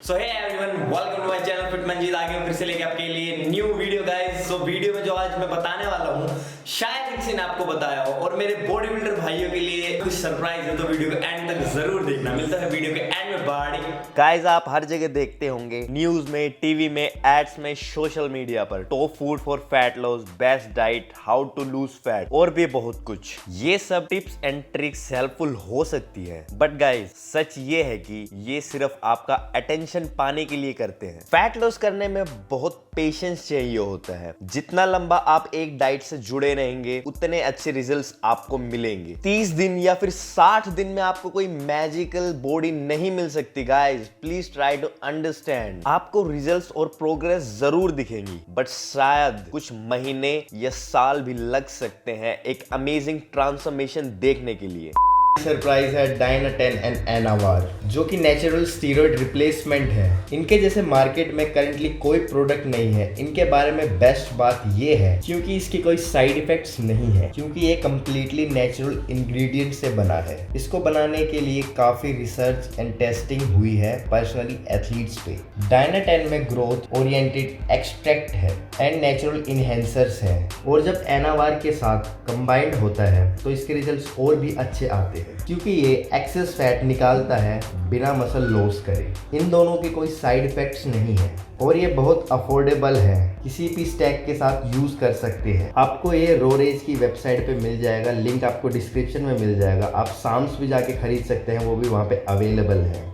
So hey everyone, welcome to my channel FitManjeet. आ गया फिर से लेके आपके लिए new video guys. So video में जो आज मैं बताने वाला हूँ शायद किसी ने आपको बताया हो, और मेरे बॉडी बिल्डर भाइयों के लिए कुछ सरप्राइज है, तो वीडियो को एंड तक जरूर देखना। मिलता है वीडियो के एंड में बॉडी। गाइस, आप हर जगह देखते होंगे, न्यूज में, टीवी में, एड्स में, सोशल मीडिया पर, top food for fat loss, best diet, how to lose fat और भी बहुत कुछ। ये सब टिप्स एंड ट्रिक्स हेल्पफुल हो सकती है, बट गाइस सच ये है कि ये सिर्फ आपका अटेंशन पाने के लिए करते हैं। फैट लॉस करने में बहुत पेशेंस चाहिए होता है। जितना लंबा आप एक डाइट से जुड़े रहेंगे उतने अच्छे रिजल्ट्स आपको मिलेंगे। 30 दिन या फिर 60 दिन में आपको कोई मैजिकल बॉडी नहीं मिल सकती guys. Please try to understand. आपको रिजल्ट्स और प्रोग्रेस जरूर दिखेंगी, बट शायद कुछ महीने या साल भी लग सकते हैं एक अमेजिंग ट्रांसफॉर्मेशन देखने के लिए। सरप्राइज है डायनाटेन एंड एनावार, जो कि नेचुरल स्टीरॉयड रिप्लेसमेंट है। इनके जैसे मार्केट में करंटली कोई प्रोडक्ट नहीं है। इनके बारे में बेस्ट बात ये है क्योंकि इसकी कोई साइड इफेक्ट्स नहीं है, क्योंकि ये कम्प्लीटली नेचुरल इंग्रेडिएंट से बना है। इसको बनाने के लिए काफी रिसर्च एंड टेस्टिंग हुई है पर्सनली एथलीट्स पे। डायनाटेन में ग्रोथ ओरिएंटेड एक्सट्रैक्ट है एंड नेचुरल इनहेंसर्स है, और जब एनावार के साथ कंबाइंड होता है तो इसके रिजल्ट्स और भी अच्छे आते हैं, क्योंकि ये एक्सेस फैट निकालता है बिना मसल लॉस करे। इन दोनों के कोई साइड इफेक्ट्स नहीं है, और ये बहुत अफोर्डेबल है। किसी भी स्टैक के साथ यूज कर सकते हैं। आपको ये रोरेज की वेबसाइट पे मिल जाएगा, लिंक आपको डिस्क्रिप्शन में मिल जाएगा। आप साम्स भी जाके खरीद सकते हैं, वो भी वहाँ पे अवेलेबल है।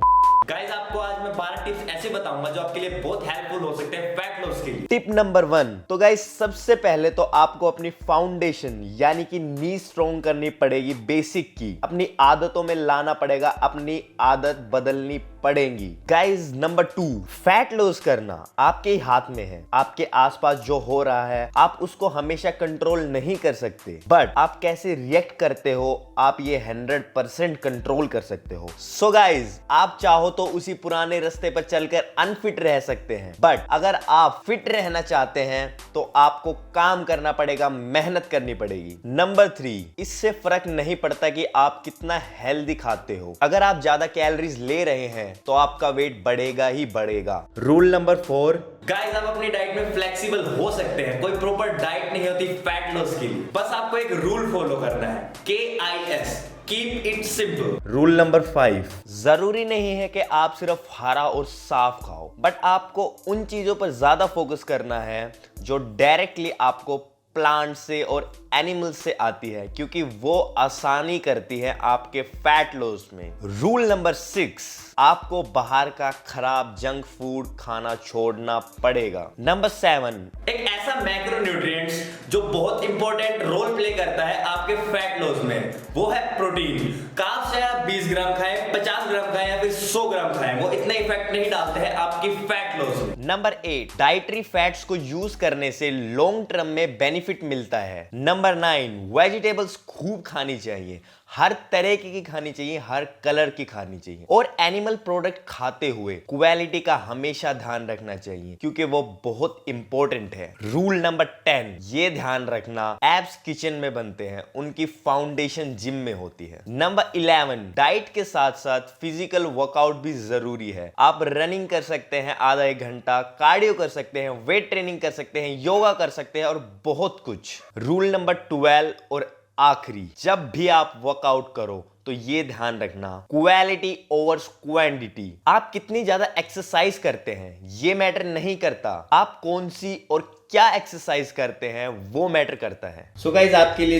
गाइस, आपको आज मैं 12 टिप्स ऐसे बताऊंगा जो आपके लिए बहुत हेल्पफुल हो सकते हैं फैट लॉस के लिए। टिप नंबर 1, तो गाइस सबसे पहले तो आपको अपनी फाउंडेशन यानी कि नी स्ट्रॉन्ग करनी पड़ेगी। बेसिक की अपनी आदतों में लाना पड़ेगा, अपनी आदत बदलनी पड़ेगी। गाइस नंबर 2, फैट लॉस करना आपके ही हाथ में है। आपके आसपास जो हो रहा है आप उसको हमेशा कंट्रोल नहीं कर सकते, बट आप कैसे रिएक्ट करते हो आप ये 100% कंट्रोल कर सकते हो। सो गाइस, आप चाहो तो उसी पुराने रास्ते पर चलकर अनफिट रह सकते हैं, बट अगर आप फिट रहना चाहते हैं तो आपको काम करना पड़ेगा, मेहनत करनी पड़ेगी। नंबर 3, इससे फर्क नहीं पड़ता कि आप कितना हेल्दी खाते हो। अगर आप ज्यादा कैलोरीज ले रहे हैं तो आपका वेट बढ़ेगा ही बढ़ेगा। रूल नंबर 4, गाइस, आप अपनी डाइट में फ्लेक्सिबल हो सकते हैं। कोई प्रॉपर डाइट नहीं होती फैट लॉस के लिए, बस आपको एक रूल फॉलो करना है, KIS, keep it simple. Rule number 5, जरूरी नहीं है कि आप सिर्फ हरा और साफ खाओ, बट आपको उन चीजों पर ज्यादा फोकस करना है जो डायरेक्टली आपको प्लांट से और एनिमल से आती है, क्योंकि वो आसानी करती है आपके फैट लॉस में। रूल नंबर 6, आपको बाहर का खराब जंक फूड खाना छोड़ना पड़ेगा। नंबर 7, एक ऐसा मैक्रोन्यूट्रिएंट्स जो बहुत इंपॉर्टेंट रोल प्ले करता है आपके फैट लॉस में, वो है प्रोटीन। कार्ब्स चाहे आप 20 ग्राम खाएं, 50 ग्राम खाएं या फिर 100 ग्राम खाएं, वो इतना इफेक्ट नहीं डालते हैं आपकी फैट लॉस में। नंबर 8, डाइटरी फैट्स को यूज करने से लॉन्ग टर्म में बेनिफिट मिलता है। नंबर 9, वेजिटेबल्स खूब खानी चाहिए, हर तरह की खानी चाहिए, हर कलर की खानी चाहिए, और एनिमल प्रोडक्ट खाते हुए क्वालिटी का हमेशा ध्यान रखना चाहिए, क्योंकि वो बहुत इंपॉर्टेंट है। रूल नंबर 10, ये ध्यान रखना, एब्स किचन में बनते हैं, उनकी फाउंडेशन जिम में होती है। नंबर 11, डाइट के साथ साथ फिजिकल वर्कआउट भी जरूरी है। आप रनिंग कर सकते हैं आधा 1 घंटा, कार्डियो कर सकते हैं, वेट ट्रेनिंग कर सकते हैं, योगा कर सकते हैं, और बहुत कुछ। रूल नंबर 12 और आखिरी, जब भी आप वर्कआउट करो तो ये ध्यान रखना, क्वालिटी ओवर क्वांटिटी। आप कितनी ज्यादा एक्सरसाइज करते हैं ये मैटर नहीं करता, आप कौन सी और क्या एक्सरसाइज करते हैं वो मैटर करता है। सो गाइज, आपके लिए